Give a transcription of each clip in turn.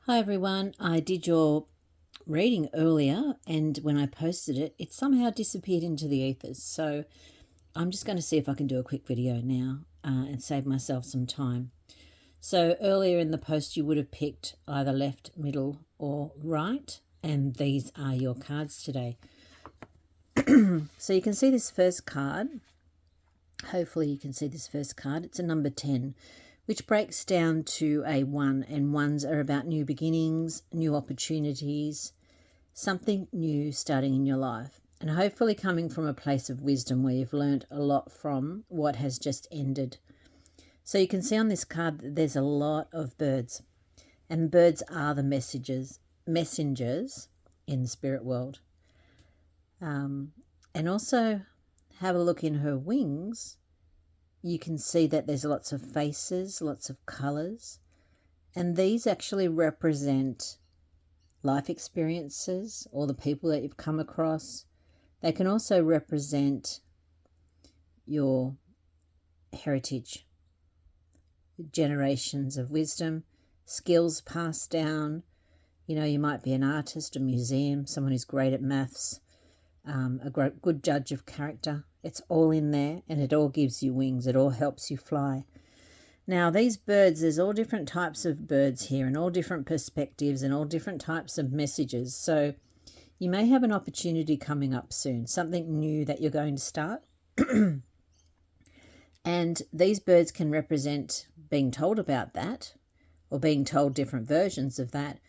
Hi everyone, I did your reading earlier and when I posted it, it somehow disappeared into the ethers. So I'm just going to see if I can do a quick video now and save myself some time. So earlier in the post you would have picked either left, middle or right, and these are your cards today. So you can see this first card. Hopefully you can see this first card. It's a number 10. Which breaks down to a 1, and 1s are about new beginnings, new opportunities, something new starting in your life, and hopefully coming from a place of wisdom where you've learned a lot from what has just ended. So you can see on this card that there's a lot of birds, and birds are the messengers in the spirit world. And also have a look in her wings. You can see that there's lots of faces, lots of colours, and these actually represent life experiences or the people that you've come across. They can also represent your heritage, generations of wisdom, skills passed down. You know, you might be an artist, a museum, someone who's great at maths, a good judge of character. It's all in there, and it all gives you wings. It all helps you fly. Now, these birds, there's all different types of birds here and all different perspectives and all different types of messages. So you may have an opportunity coming up soon, something new that you're going to start. And these birds can represent being told about that, or being told different versions of that,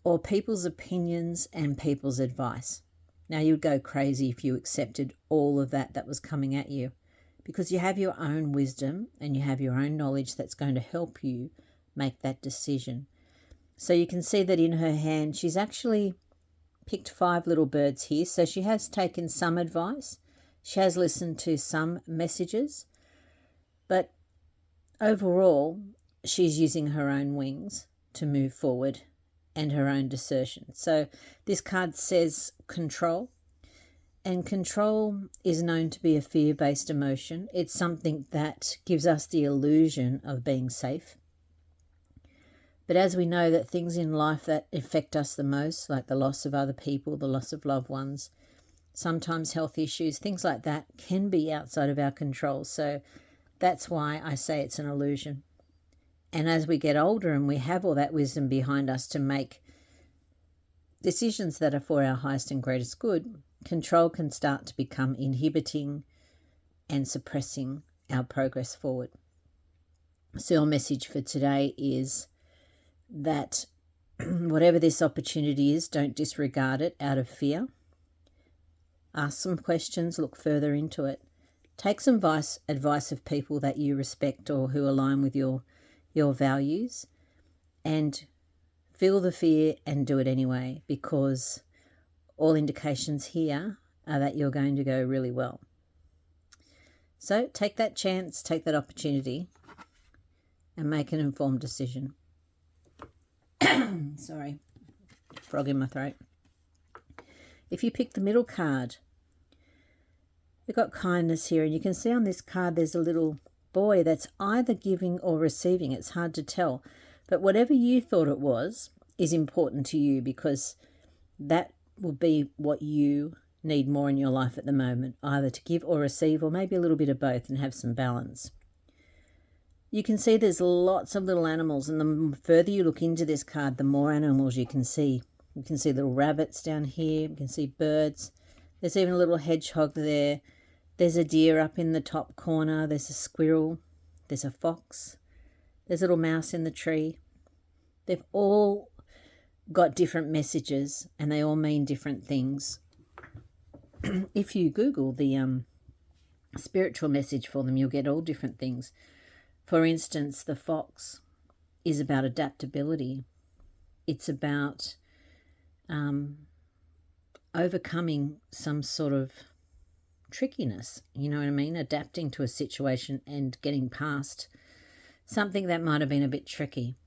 or people's opinions and people's advice. Now, you would go crazy if you accepted all of that was coming at you, because you have your own wisdom and you have your own knowledge that's going to help you make that decision. So you can see that in her hand, she's actually picked 5 little birds here. So she has taken some advice. She has listened to some messages. But overall, she's using her own wings to move forward and her own discernment. So this card says control, and control is known to be a fear-based emotion. It's something that gives us the illusion of being safe. But as we know that things in life that affect us the most, like the loss of other people, the loss of loved ones, sometimes health issues, things like that can be outside of our control. So that's why I say it's an illusion. And as we get older and we have all that wisdom behind us to make decisions that are for our highest and greatest good, control can start to become inhibiting and suppressing our progress forward. So your message for today is that whatever this opportunity is, don't disregard it out of fear. Ask some questions, look further into it. Take some advice of people that you respect or who align with your values, and feel the fear and do it anyway, because all indications here are that you're going to go really well. So take that chance, take that opportunity, and make an informed decision. Sorry, frog in my throat. If you pick the middle card, we've got kindness here, and you can see on this card there's a little boy that's either giving or receiving. It's hard to tell, but whatever you thought it was is important to you, because that will be what you need more in your life at the moment, either to give or receive, or maybe a little bit of both, and have some balance. You can see there's lots of little animals, and the further you look into this card, the more animals you can see. You can see little rabbits down here, you can see birds, there's even a little hedgehog there. There's a deer up in the top corner. There's a squirrel. There's a fox. There's a little mouse in the tree. They've all got different messages, and they all mean different things. If you Google the spiritual message for them, you'll get all different things. For instance, the fox is about adaptability. It's about overcoming some sort of trickiness, you know what I mean? Adapting to a situation and getting past something that might have been a bit tricky.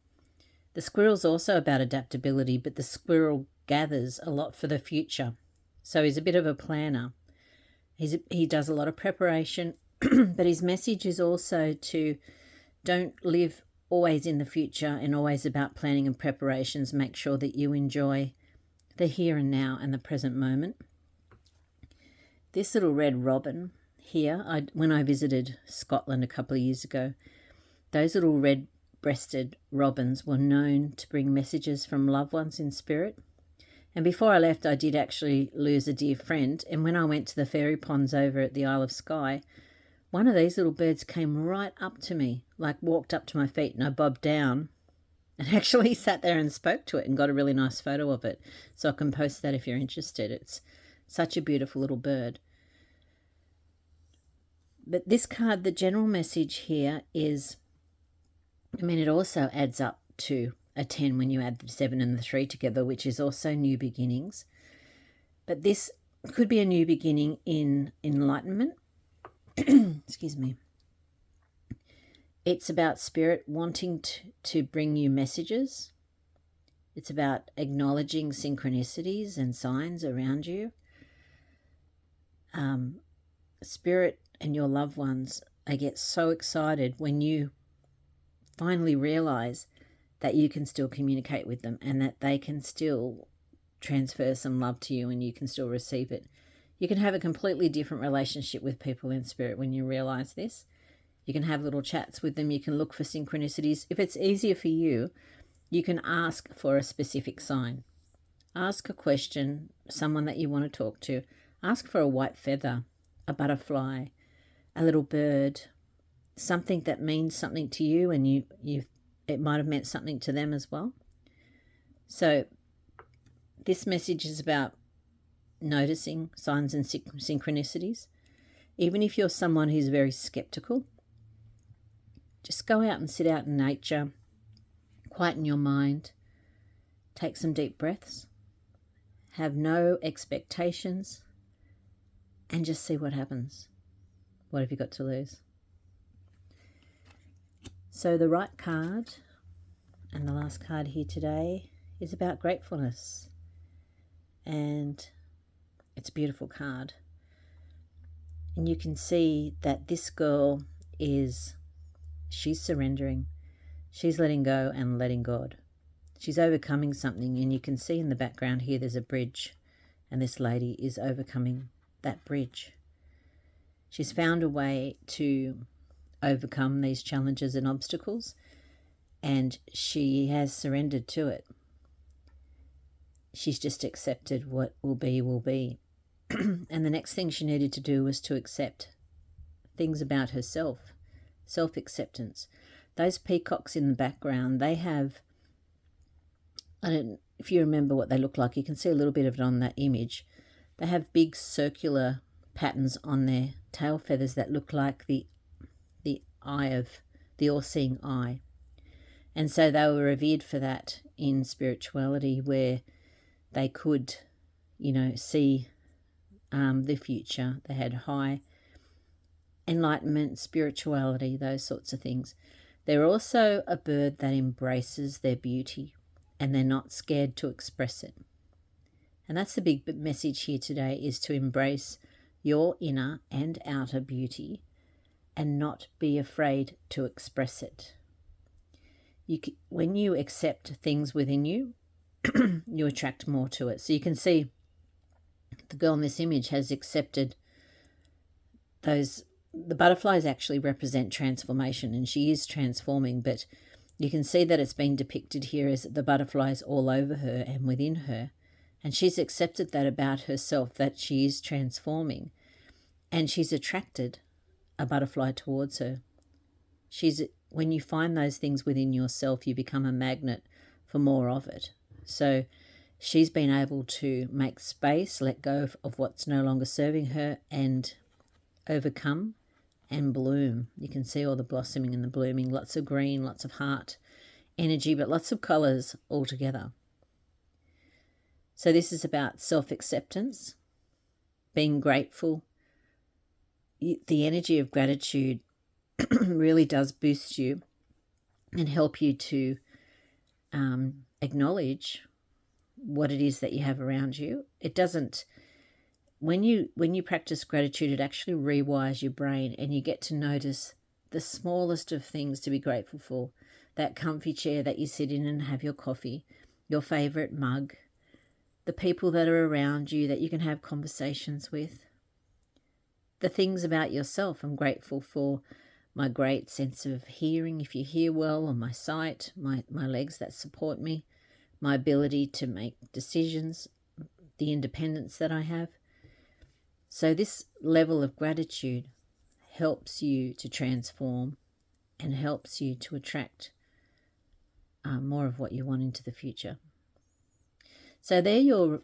The squirrel's also about adaptability, but the squirrel gathers a lot for the future. So he's a bit of a planner. He does a lot of preparation, but his message is also to don't live always in the future and always about planning and preparations. Make sure that you enjoy the here and now and the present moment. This little red robin here, when I visited Scotland a couple of years ago, those little red-breasted robins were known to bring messages from loved ones in spirit. And before I left, I did actually lose a dear friend. And when I went to the fairy ponds over at the Isle of Skye, one of these little birds came right up to me, like walked up to my feet, and I bobbed down and actually sat there and spoke to it and got a really nice photo of it. So I can post that if you're interested. It's such a beautiful little bird. But this card, the general message here is, it also adds up to a 10 when you add the 7 and the 3 together, which is also new beginnings. But this could be a new beginning in enlightenment. Excuse me. It's about spirit wanting to bring you messages. It's about acknowledging synchronicities and signs around you. Spirit and your loved ones, they get so excited when you finally realize that you can still communicate with them and that they can still transfer some love to you and you can still receive it. You can have a completely different relationship with people in spirit when you realize this. You can have little chats with them. You can look for synchronicities. If it's easier for you, you can ask for a specific sign. Ask a question, someone that you want to talk to. Ask for a white feather, a butterfly, a little bird, something that means something to you and it might have meant something to them as well. So this message is about noticing signs and synchronicities. Even if you're someone who's very skeptical, just go out and sit out in nature, quieten your mind, take some deep breaths, have no expectations, and just see what happens. What have you got to lose? So the right card and the last card here today is about gratefulness. And it's a beautiful card. And you can see that this girl she's surrendering. She's letting go and letting God. She's overcoming something, and you can see in the background here there's a bridge, and this lady is overcoming that bridge. She's found a way to overcome these challenges and obstacles, and she has surrendered to it. She's just accepted what will be, will be. And the next thing she needed to do was to accept things about herself, self-acceptance. Those peacocks in the background, they have, if you remember what they look like, you can see a little bit of it on that image. They have big circular patterns on their tail feathers that look like the eye of the all-seeing eye. And so they were revered for that in spirituality, where they could, see the future. They had high enlightenment, spirituality, those sorts of things. They're also a bird that embraces their beauty, and they're not scared to express it. And that's the big message here today, is to embrace your inner and outer beauty and not be afraid to express it. When you accept things within you, you attract more to it. So you can see the girl in this image has accepted the butterflies actually represent transformation, and she is transforming, but you can see that it's been depicted here as the butterflies all over her and within her. And she's accepted that about herself, that she is transforming, and she's attracted a butterfly towards her. When you find those things within yourself, you become a magnet for more of it. So she's been able to make space, let go of what's no longer serving her, and overcome and bloom. You can see all the blossoming and the blooming, lots of green, lots of heart energy, but lots of colours all together. So this is about self-acceptance, being grateful. The energy of gratitude really does boost you and help you to acknowledge what it is that you have around you. It doesn't, when you practice gratitude, it actually rewires your brain, and you get to notice the smallest of things to be grateful for. that comfy chair that you sit in and have your coffee, your favourite mug, the people that are around you that you can have conversations with, the things about yourself. I'm grateful for my great sense of hearing, if you hear well, on my sight, my legs that support me, my ability to make decisions, the independence that I have. So this level of gratitude helps you to transform and helps you to attract more of what you want into the future. So they're your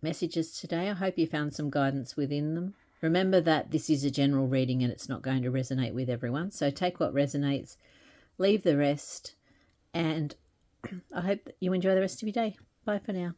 messages today. I hope you found some guidance within them. Remember that this is a general reading and it's not going to resonate with everyone. So take what resonates, leave the rest, and I hope that you enjoy the rest of your day. Bye for now.